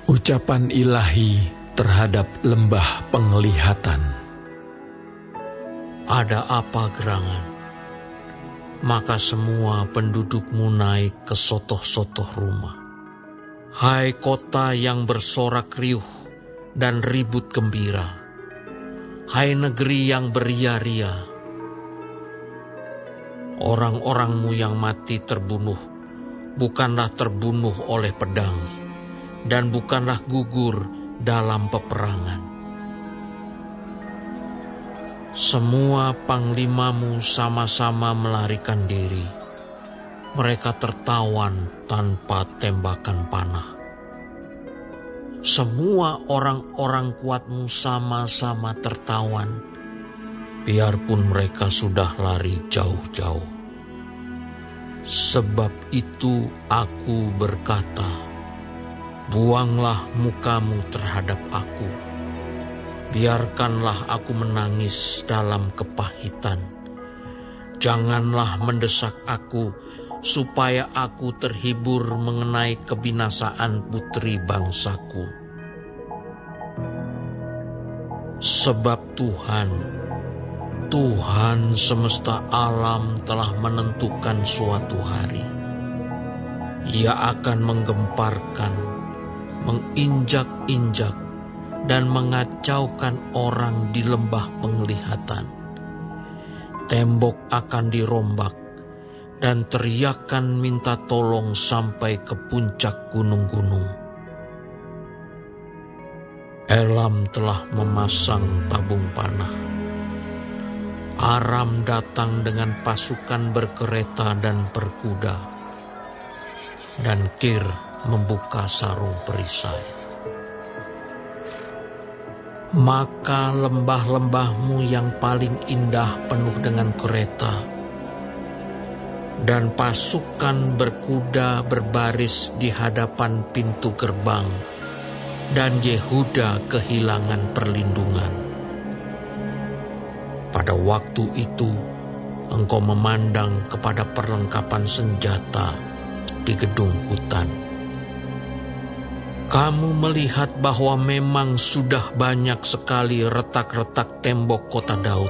Ucapan ilahi terhadap lembah penglihatan. Ada apa gerangan? Maka semua pendudukmu naik ke sotoh-sotoh rumah. Hai kota yang bersorak riuh dan ribut gembira. Hai negeri yang beria-ria. Orang-orangmu yang mati terbunuh, bukanlah terbunuh oleh pedang, dan bukanlah gugur dalam peperangan. Semua panglimamu sama-sama melarikan diri. Mereka tertawan tanpa tembakan panah. Semua orang-orang kuatmu sama-sama tertawan, biarpun mereka sudah lari jauh-jauh. Sebab itu aku berkata, buanglah mukamu terhadap aku. Biarkanlah aku menangis dalam kepahitan. Janganlah mendesak aku, supaya aku terhibur mengenai kebinasaan putri bangsaku. Sebab Tuhan semesta alam telah menentukan suatu hari. Ia akan menggemparkan, menginjak-injak, dan mengacaukan orang di lembah penglihatan. Tembok akan dirombak, dan teriakan minta tolong sampai ke puncak gunung-gunung. Elam telah memasang tabung panah. Aram datang dengan pasukan berkereta dan berkuda, dan Kir membuka sarung perisai. Maka lembah-lembahmu yang paling indah penuh dengan kereta, dan pasukan berkuda berbaris di hadapan pintu gerbang, dan Yehuda kehilangan perlindungan. Pada waktu itu, engkau memandang kepada perlengkapan senjata di gedung hutan. Kamu melihat bahwa memang sudah banyak sekali retak-retak tembok kota Daud,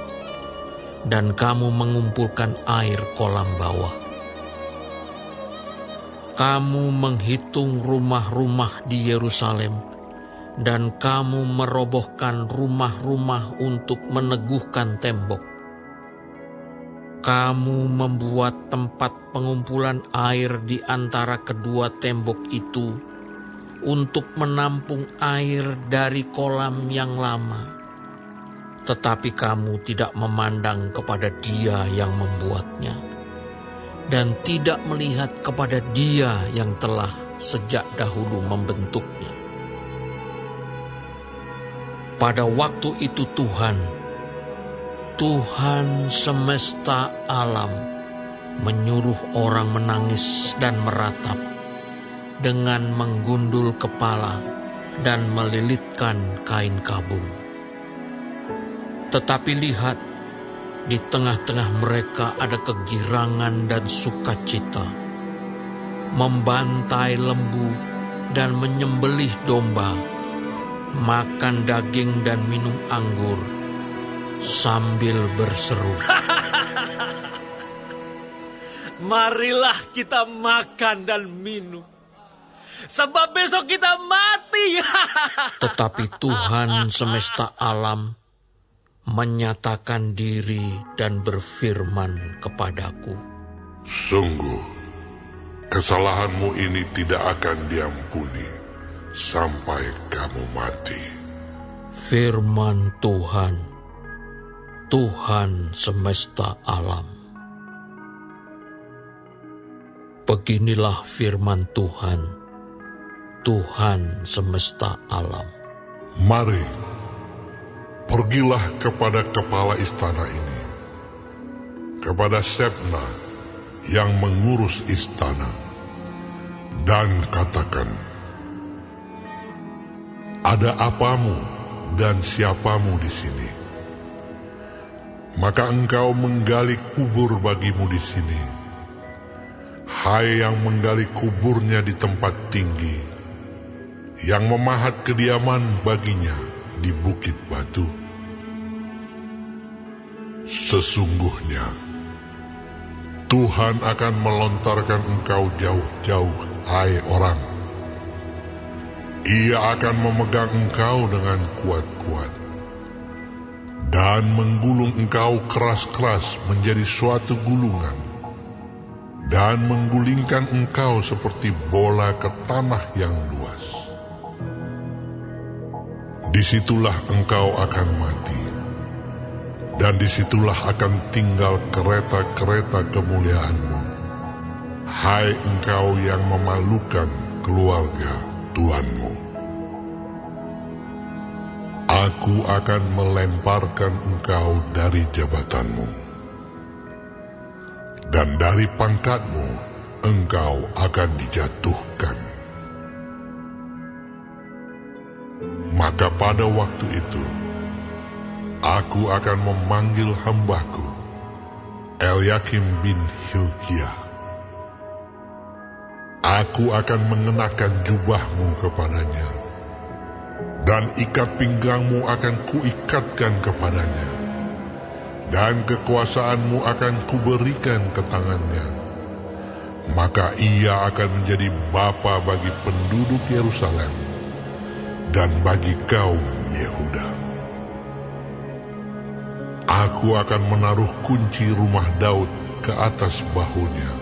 dan kamu mengumpulkan air kolam bawah. Kamu menghitung rumah-rumah di Yerusalem, dan kamu merobohkan rumah-rumah untuk meneguhkan tembok. Kamu membuat tempat pengumpulan air di antara kedua tembok itu untuk menampung air dari kolam yang lama. Tetapi kamu tidak memandang kepada Dia yang membuatnya, dan tidak melihat kepada Dia yang telah sejak dahulu membentuknya. Pada waktu itu Tuhan semesta alam menyuruh orang menangis dan meratap, dengan menggundul kepala dan melilitkan kain kabung. Tetapi lihat, di tengah-tengah mereka ada kegirangan dan sukacita, membantai lembu dan menyembelih domba, makan daging dan minum anggur, sambil berseru, marilah kita makan dan minum, sebab besok kita mati. Tetapi Tuhan semesta alam menyatakan diri dan berfirman kepadaku, sungguh, kesalahanmu ini tidak akan diampuni sampai kamu mati. Firman Tuhan, Tuhan semesta alam. Beginilah firman Tuhan, Tuhan semesta alam. Mari, pergilah kepada kepala istana ini, kepada Sebna yang mengurus istana, dan katakan, ada apamu dan siapamu di sini? Maka engkau menggali kubur bagimu di sini. Hai yang menggali kuburnya di tempat tinggi, yang memahat kediaman baginya di bukit batu. Sesungguhnya Tuhan akan melontarkan engkau jauh-jauh, hai orang. Ia akan memegang engkau dengan kuat-kuat dan menggulung engkau keras-keras menjadi suatu gulungan dan menggulingkan engkau seperti bola ke tanah yang luas. Disitulah engkau akan mati, dan disitulah akan tinggal kereta-kereta kemuliaanmu, hai engkau yang memalukan keluarga Tuhanmu. Aku akan melemparkan engkau dari jabatanmu, dan dari pangkatmu engkau akan dijatuhkan. Maka pada waktu itu, aku akan memanggil hambaku, Eliakim bin Hilkiah. Aku akan mengenakan jubahmu kepadanya, dan ikat pinggangmu akan kuikatkan kepadanya, dan kekuasaanmu akan kuberikan ke tangannya. Maka ia akan menjadi bapa bagi penduduk Yerusalem dan bagi kaum Yehuda. Aku akan menaruh kunci rumah Daud ke atas bahunya.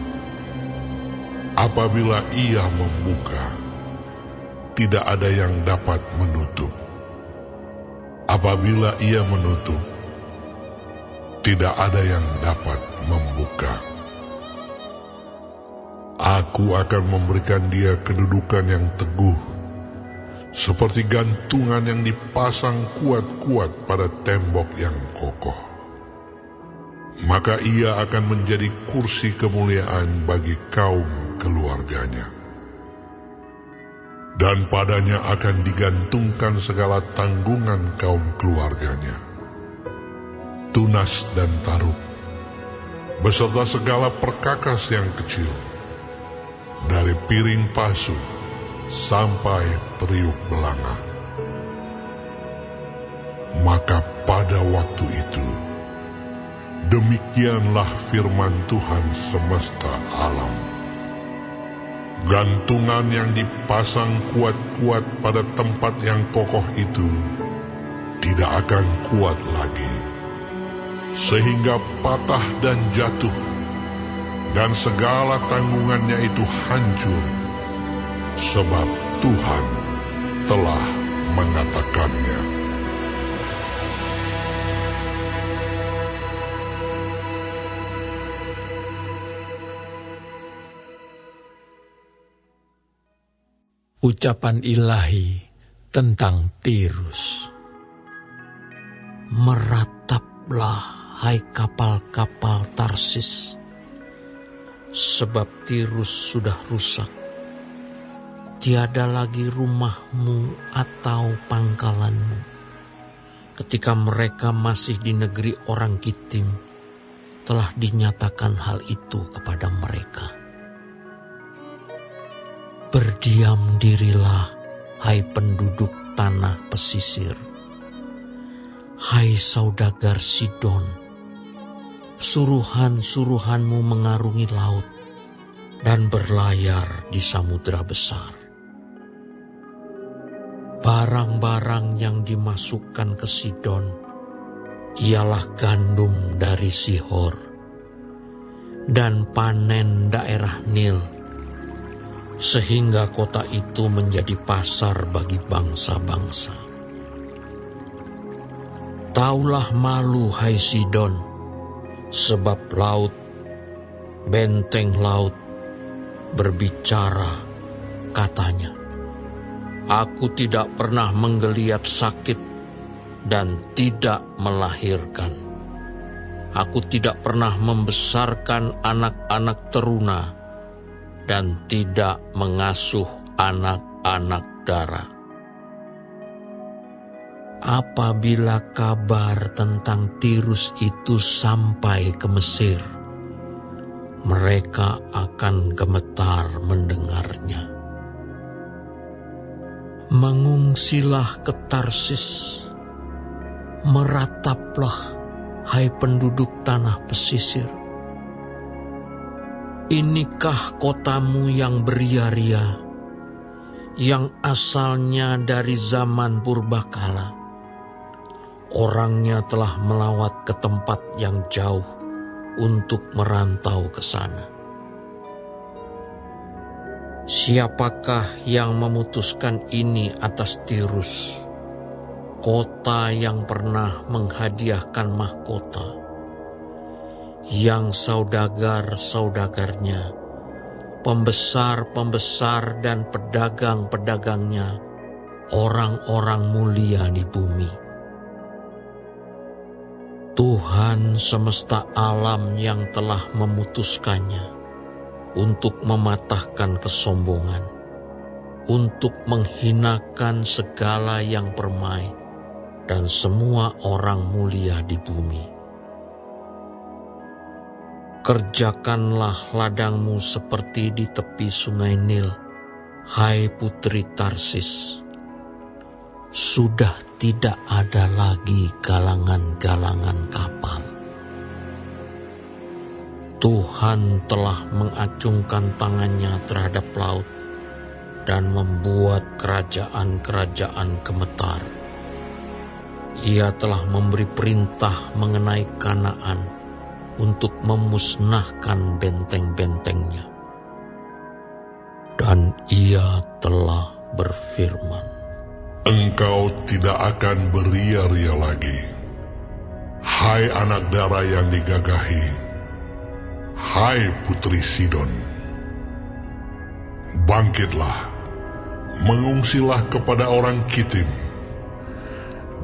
Apabila ia membuka, tidak ada yang dapat menutup. Apabila ia menutup, tidak ada yang dapat membuka. Aku akan memberikan dia kedudukan yang teguh, seperti gantungan yang dipasang kuat-kuat pada tembok yang kokoh. Maka ia akan menjadi kursi kemuliaan bagi kaum keluarganya. Dan padanya akan digantungkan segala tanggungan kaum keluarganya, tunas dan taruk, beserta segala perkakas yang kecil, dari piring pasu sampai periuk belanga. Maka pada waktu itu, demikianlah firman Tuhan semesta alam. Gantungan yang dipasang kuat-kuat pada tempat yang kokoh itu tidak akan kuat lagi, sehingga patah dan jatuh, dan segala tanggungannya itu hancur, sebab Tuhan telah mengatakannya. Ucapan ilahi tentang Tirus. Merataplah, hai kapal-kapal Tarsis, sebab Tirus sudah rusak. Tiada lagi rumahmu atau pangkalanmu. Ketika mereka masih di negeri orang Kitim, telah dinyatakan hal itu kepada mereka. Berdiam dirilah, hai penduduk tanah pesisir. Hai saudagar Sidon, suruhan-suruhanmu mengarungi laut dan berlayar di samudera besar. Barang-barang yang dimasukkan ke Sidon ialah gandum dari Sihor dan panen daerah Nil, sehingga kota itu menjadi pasar bagi bangsa-bangsa. Taulah malu, hai Sidon, sebab laut, benteng laut, berbicara, katanya, aku tidak pernah menggeliat sakit dan tidak melahirkan. Aku tidak pernah membesarkan anak-anak teruna dan tidak mengasuh anak-anak dara. Apabila kabar tentang Tirus itu sampai ke Mesir, mereka akan gemetar mendengarnya. Mengungsilah ke Tarsis, merataplah, hai penduduk tanah pesisir. Inikah kotamu yang beria-ria, yang asalnya dari zaman purbakala? Orangnya telah melawat ke tempat yang jauh untuk merantau ke sana. Siapakah yang memutuskan ini atas Tirus, kota yang pernah menghadiahkan mahkota, yang saudagar-saudagarnya, pembesar-pembesar dan pedagang-pedagangnya, orang-orang mulia di bumi? Tuhan semesta alam yang telah memutuskannya untuk mematahkan kesombongan, untuk menghinakan segala yang permai dan semua orang mulia di bumi. Kerjakanlah ladangmu seperti di tepi sungai Nil, hai putri Tarsis. Sudah tidak ada lagi galangan-galangan kapal. Tuhan telah mengacungkan tangannya terhadap laut dan membuat kerajaan-kerajaan gemetar. Ia telah memberi perintah mengenai Kanaan untuk memusnahkan benteng-bentengnya. Dan ia telah berfirman, Engkau tidak akan beria-ria lagi, hai anak darah yang digagahi, hai putri Sidon. Bangkitlah, mengungsilah kepada orang Kitim.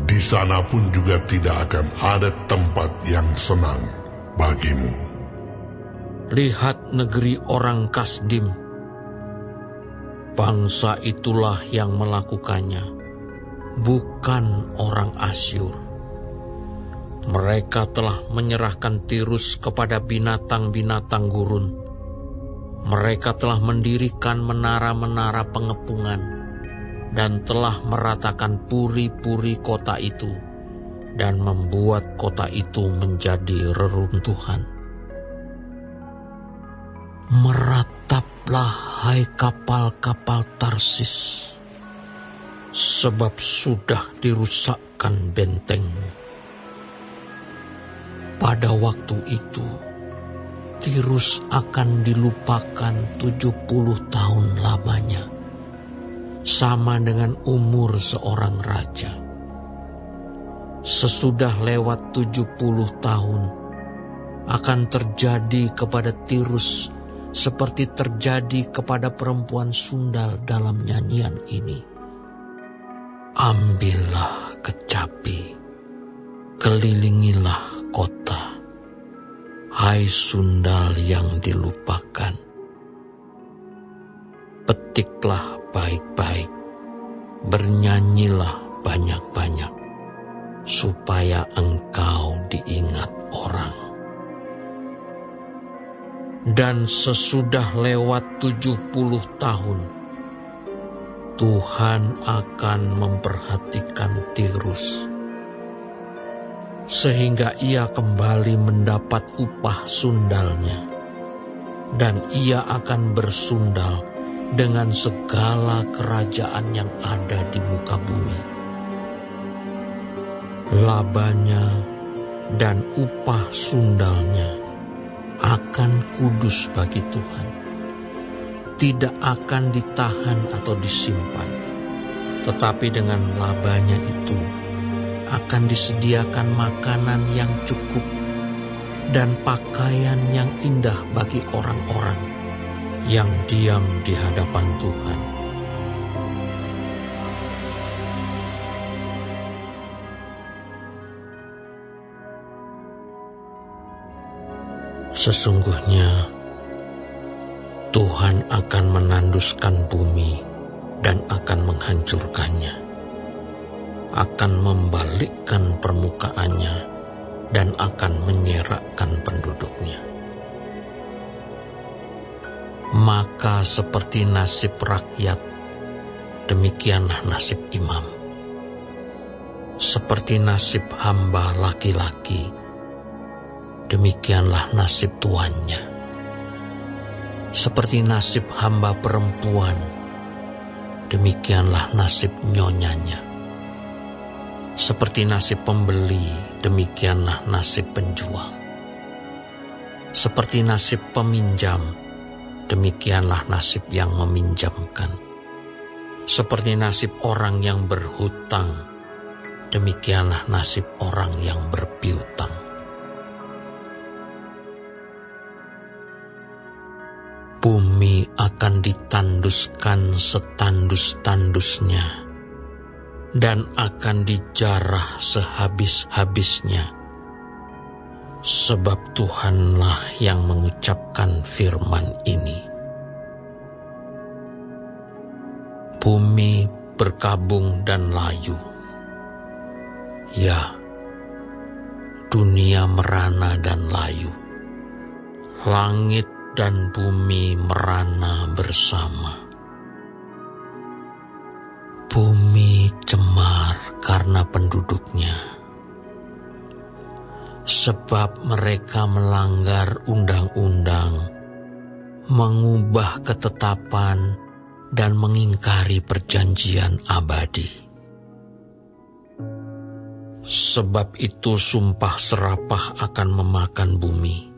Di sana pun juga tidak akan ada tempat yang senang bagimu. Lihat negeri orang Kasdim, bangsa itulah yang melakukannya, bukan orang Asyur. Mereka telah menyerahkan Tirus kepada binatang-binatang gurun. Mereka telah mendirikan menara-menara pengepungan dan telah meratakan puri-puri kota itu dan membuat kota itu menjadi reruntuhan. Merataplah, hai kapal-kapal Tarsis, sebab sudah dirusakkan bentengmu. Pada waktu itu, Tirus akan dilupakan 70 tahun lamanya, sama dengan umur seorang raja. Sesudah lewat 70 tahun, akan terjadi kepada Tirus seperti terjadi kepada perempuan sundal dalam nyanyian ini. Ambillah kecapi, kelilingilah kota, hai sundal yang dilupakan. Petiklah baik-baik, bernyanyilah banyak-banyak, supaya engkau diingat orang. Dan sesudah lewat 70 tahun, Tuhan akan memperhatikan Tirus, sehingga ia kembali mendapat upah sundalnya, dan ia akan bersundal dengan segala kerajaan yang ada di muka bumi. Labanya dan upah sundalnya akan kudus bagi Tuhan, tidak akan ditahan atau disimpan, tetapi dengan labanya itu akan disediakan makanan yang cukup dan pakaian yang indah bagi orang-orang yang diam di hadapan Tuhan. Sesungguhnya Tuhan akan menanduskan bumi dan akan menghancurkannya, akan membalikkan permukaannya dan akan menyerakkan penduduknya. Maka seperti nasib rakyat demikianlah nasib imam. Seperti nasib hamba laki-laki, demikianlah nasib tuannya. Seperti nasib hamba perempuan, demikianlah nasib nyonyanya. Seperti nasib pembeli, demikianlah nasib penjual. Seperti nasib peminjam, demikianlah nasib yang meminjamkan. Seperti nasib orang yang berhutang, demikianlah nasib orang yang berpiutang. Bumi akan ditanduskan setandus-tandusnya, dan akan dijarah sehabis-habisnya, sebab Tuhanlah yang mengucapkan firman ini. Bumi berkabung dan layu. Ya, dunia merana dan layu. Langit dan bumi merana bersama. Bumi cemar karena penduduknya, sebab mereka melanggar undang-undang, mengubah ketetapan, dan mengingkari perjanjian abadi. Sebab itu sumpah serapah akan memakan bumi,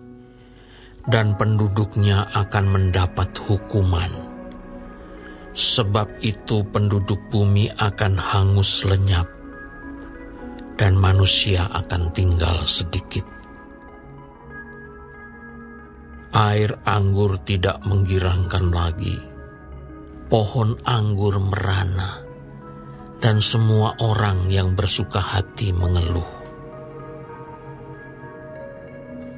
dan penduduknya akan mendapat hukuman. Sebab itu penduduk bumi akan hangus lenyap, dan manusia akan tinggal sedikit. Air anggur tidak menggirangkan lagi, pohon anggur merana, dan semua orang yang bersuka hati mengeluh.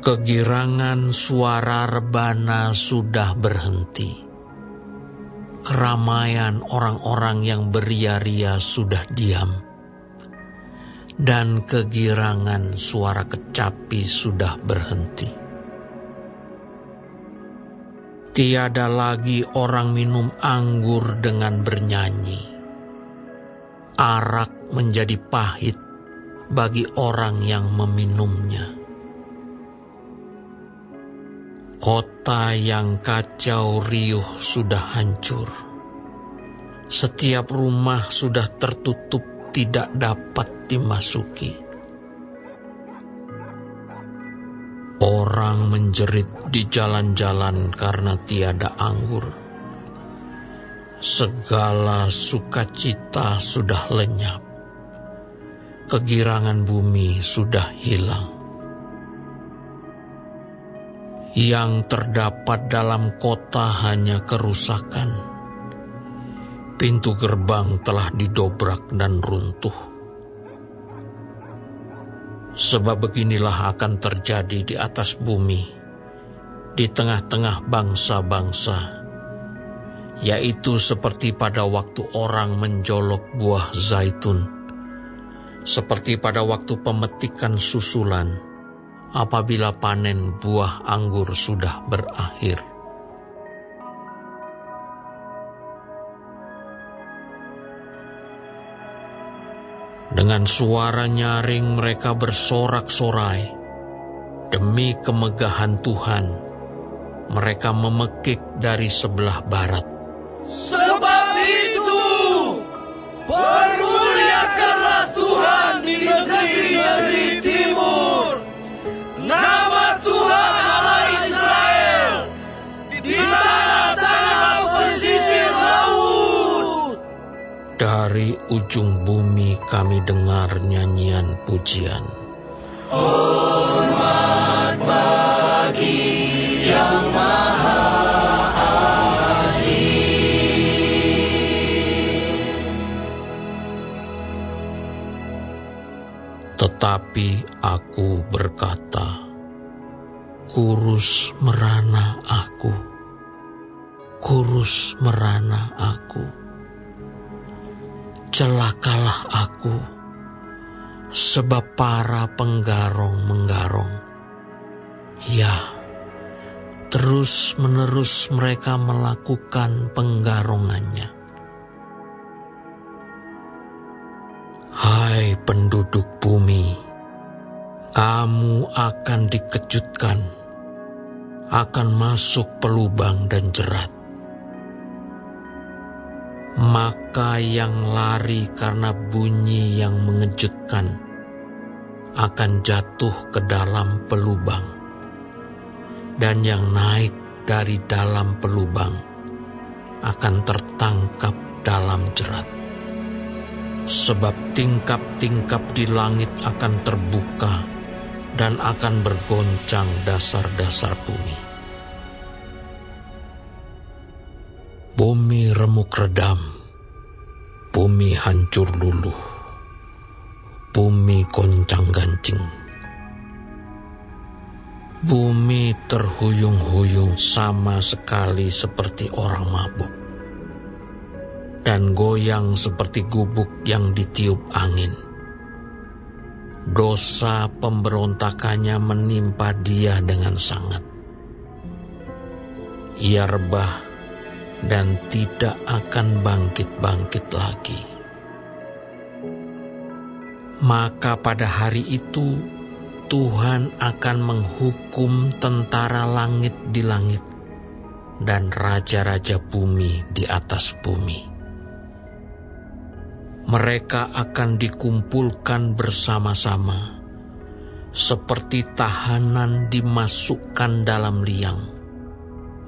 Kegirangan suara rebana sudah berhenti. Keramaian orang-orang yang beria-ria sudah diam, dan kegirangan suara kecapi sudah berhenti. Tiada lagi orang minum anggur dengan bernyanyi. Arak menjadi pahit bagi orang yang meminumnya. Kota yang kacau riuh sudah hancur. Setiap rumah sudah tertutup, tidak dapat dimasuki. Orang menjerit di jalan-jalan karena tiada anggur. Segala sukacita sudah lenyap. Kegirangan bumi sudah hilang. Yang terdapat dalam kota hanya kerusakan. Pintu gerbang telah didobrak dan runtuh. Sebab beginilah akan terjadi di atas bumi, di tengah-tengah bangsa-bangsa, yaitu seperti pada waktu orang menjolok buah zaitun, seperti pada waktu pemetikan susulan, apabila panen buah anggur sudah berakhir. Dengan suara nyaring mereka bersorak-sorai. Demi kemegahan Tuhan, mereka memekik dari sebelah barat. Sebab itu, permuliakanlah Tuhan di negeri-negeri timur. Nama Tuhan Allah Israel di tanah-tanah pesisir laut. Dari ujung bumi kami dengar nyanyian pujian. Hormat bagi Yang Maha Adil. Tetapi aku berkata, kurus merana aku, kurus merana aku. Celakalah aku, sebab para penggarong menggarong. Ya, terus-menerus mereka melakukan penggarongannya. penduduk bumi, kamu akan dikejutkan, akan masuk pelubang dan jerat. Maka yang lari karena bunyi yang mengejutkan akan jatuh ke dalam pelubang, dan yang naik dari dalam pelubang akan tertangkap dalam jerat. Sebab tingkap-tingkap di langit akan terbuka dan akan bergoncang dasar-dasar bumi. Bumi remuk redam, bumi hancur luluh, bumi goncang-gancing. Bumi terhuyung-huyung sama sekali seperti orang mabuk, dan goyang seperti gubuk yang ditiup angin. Dosa pemberontakannya menimpa dia dengan sangat. Ia rebah dan tidak akan bangkit-bangkit lagi. Maka pada hari itu Tuhan akan menghukum tentara langit di langit dan raja-raja bumi di atas bumi. Mereka akan dikumpulkan bersama-sama seperti tahanan dimasukkan dalam liang.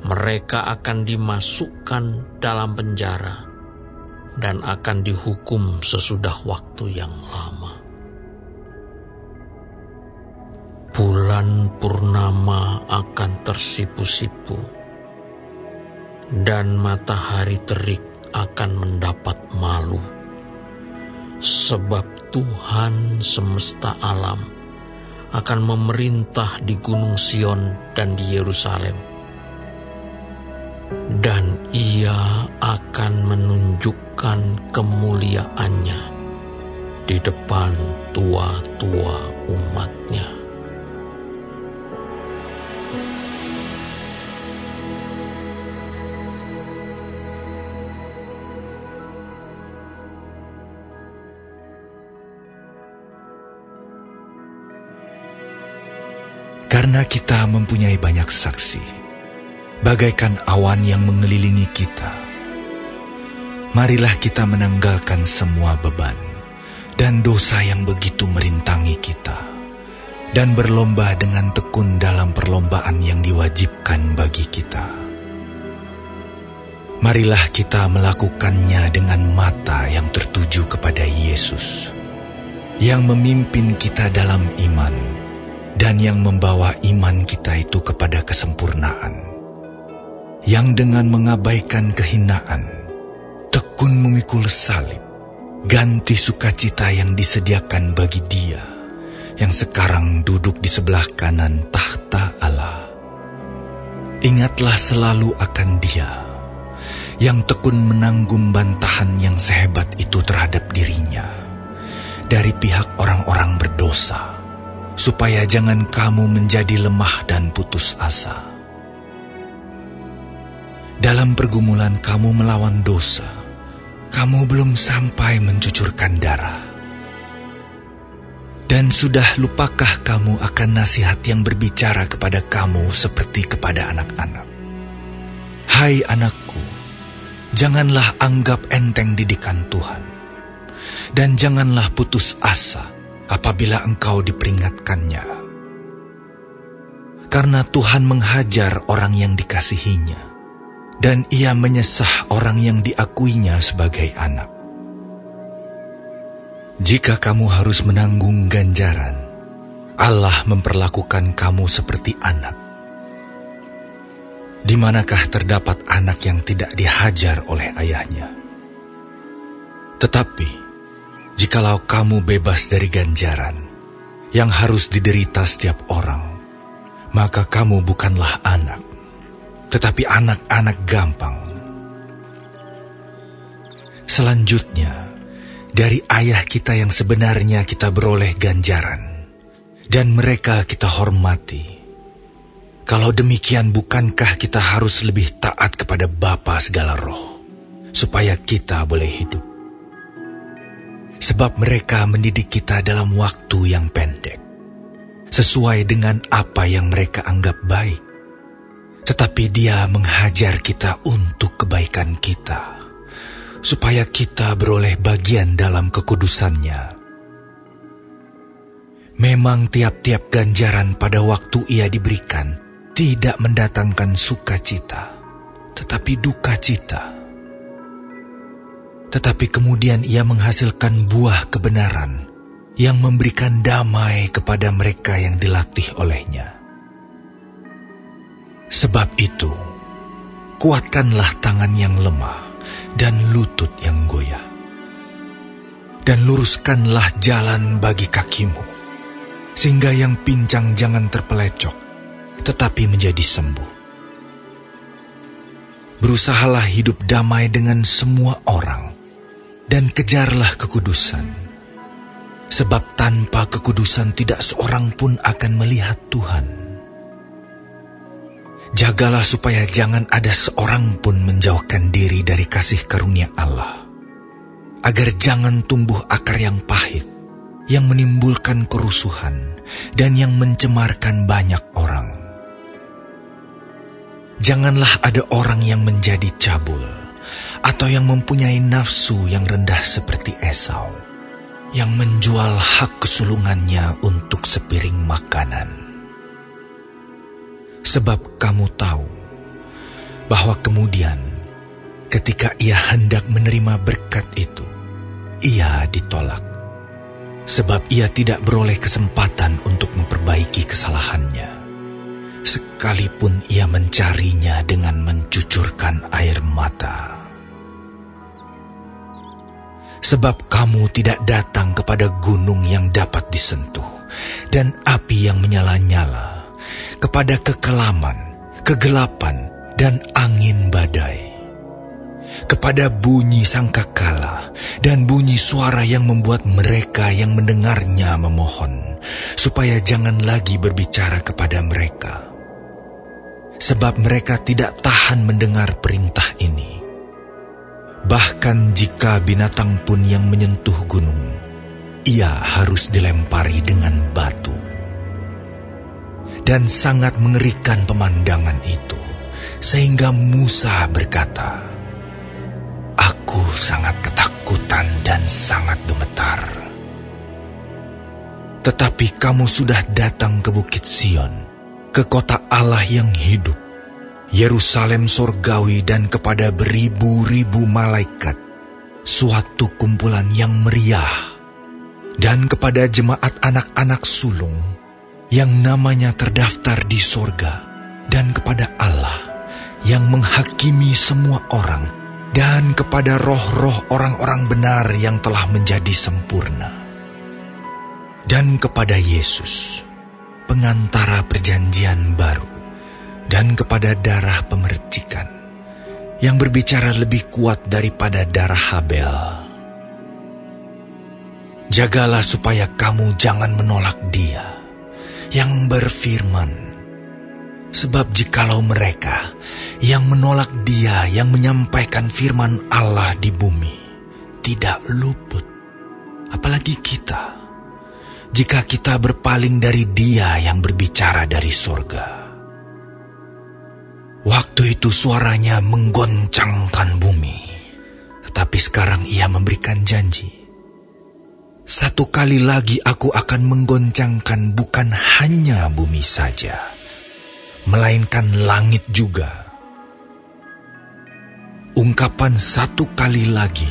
Mereka akan dimasukkan dalam penjara dan akan dihukum sesudah waktu yang lama. Bulan purnama akan tersipu-sipu, dan matahari terik akan mendapat malu, sebab Tuhan semesta alam akan memerintah di Gunung Sion dan di Yerusalem. Dan ia akan menunjukkan kemuliaannya di depan tua-tua umatnya. Karena kita mempunyai banyak saksi, bagaikan awan yang mengelilingi kita, marilah kita menanggalkan semua beban dan dosa yang begitu merintangi kita, dan berlomba dengan tekun dalam perlombaan yang diwajibkan bagi kita. Marilah kita melakukannya dengan mata yang tertuju kepada Yesus, yang memimpin kita dalam iman, dan yang membawa iman kita itu kepada kesempurnaan. Yang dengan mengabaikan kehinaan, tekun memikul salib, ganti sukacita yang disediakan bagi Dia, yang sekarang duduk di sebelah kanan tahta Allah. Ingatlah selalu akan Dia, yang tekun menanggung bantahan yang sehebat itu terhadap dirinya, dari pihak orang-orang berdosa, supaya jangan kamu menjadi lemah dan putus asa. Dalam pergumulan kamu melawan dosa, kamu belum sampai mencucurkan darah. Dan sudah lupakah kamu akan nasihat yang berbicara kepada kamu seperti kepada anak-anak? Hai anakku, janganlah anggap enteng didikan Tuhan, dan janganlah putus asa apabila engkau diperingatkannya. Karena Tuhan menghajar orang yang dikasihinya, dan Ia menyesah orang yang diakuinya sebagai anak. Jika kamu harus menanggung ganjaran, Allah memperlakukan kamu seperti anak. Di manakah terdapat anak yang tidak dihajar oleh ayahnya? Tetapi, jikalau kamu bebas dari ganjaran yang harus diderita setiap orang, maka kamu bukanlah anak, tetapi anak-anak gampang. Selanjutnya, dari ayah kita yang sebenarnya kita beroleh ganjaran, dan mereka kita hormati. Kalau demikian, bukankah kita harus lebih taat kepada Bapa segala roh, supaya kita boleh hidup? sebab mereka mendidik kita dalam waktu yang pendek, sesuai dengan apa yang mereka anggap baik. Tetapi Dia menghajar kita untuk kebaikan kita, supaya kita beroleh bagian dalam kekudusan-Nya. Memang tiap-tiap ganjaran pada waktu ia diberikan tidak mendatangkan sukacita, tetapi duka cita. Tetapi kemudian ia menghasilkan buah kebenaran yang memberikan damai kepada mereka yang dilatih olehnya. Sebab itu, kuatkanlah tangan yang lemah dan lutut yang goyah, dan luruskanlah jalan bagi kakimu, sehingga yang pincang jangan terpelecok, tetapi menjadi sembuh. Berusahalah hidup damai dengan semua orang, dan kejarlah kekudusan. Sebab tanpa kekudusan tidak seorang pun akan melihat Tuhan. Jagalah supaya jangan ada seorang pun menjauhkan diri dari kasih karunia Allah, agar jangan tumbuh akar yang pahit, yang menimbulkan kerusuhan dan yang mencemarkan banyak orang. Janganlah ada orang yang menjadi cabul atau yang mempunyai nafsu yang rendah seperti Esau, yang menjual hak kesulungannya untuk sepiring makanan. Sebab kamu tahu bahwa kemudian ketika ia hendak menerima berkat itu, ia ditolak. Sebab ia tidak beroleh kesempatan untuk memperbaiki kesalahannya, sekalipun ia mencarinya dengan mencucurkan air mata. Sebab kamu tidak datang kepada gunung yang dapat disentuh, dan api yang menyala-nyala, kepada kekelaman, kegelapan, dan angin badai, kepada bunyi sangkakala dan bunyi suara yang membuat mereka yang mendengarnya memohon, supaya jangan lagi berbicara kepada mereka. Sebab mereka tidak tahan mendengar perintah ini. Bahkan jika binatang pun yang menyentuh gunung, ia harus dilempari dengan batu. Dan sangat mengerikan pemandangan itu, sehingga Musa berkata, "Aku sangat ketakutan dan sangat gemetar." Tetapi kamu sudah datang ke Bukit Sion, ke kota Allah yang hidup, Yerusalem sorgawi, dan kepada beribu-ribu malaikat, suatu kumpulan yang meriah, dan kepada jemaat anak-anak sulung yang namanya terdaftar di sorga, dan kepada Allah yang menghakimi semua orang, dan kepada roh-roh orang-orang benar yang telah menjadi sempurna, dan kepada Yesus, pengantara perjanjian baru, dan kepada darah pemercikan, yang berbicara lebih kuat daripada darah Habel. Jagalah supaya kamu jangan menolak Dia yang berfirman, sebab jikalau mereka yang menolak Dia yang menyampaikan firman Allah di bumi tidak luput, apalagi kita, jika kita berpaling dari Dia yang berbicara dari sorga. Waktu itu suaranya menggoncangkan bumi, tetapi sekarang Ia memberikan janji, "Satu kali lagi aku akan menggoncangkan bukan hanya bumi saja, melainkan langit juga." Ungkapan "satu kali lagi"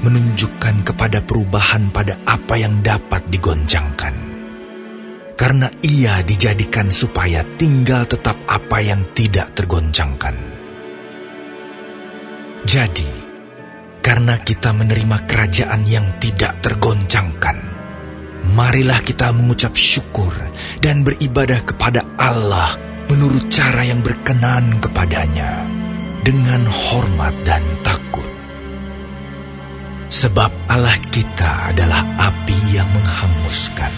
menunjukkan kepada perubahan pada apa yang dapat digoncangkan, karena Ia dijadikan supaya tinggal tetap apa yang tidak tergoncangkan. Jadi, karena kita menerima kerajaan yang tidak tergoncangkan, marilah kita mengucap syukur dan beribadah kepada Allah menurut cara yang berkenan kepadanya, dengan hormat dan takut. Sebab Allah kita adalah api yang menghanguskan,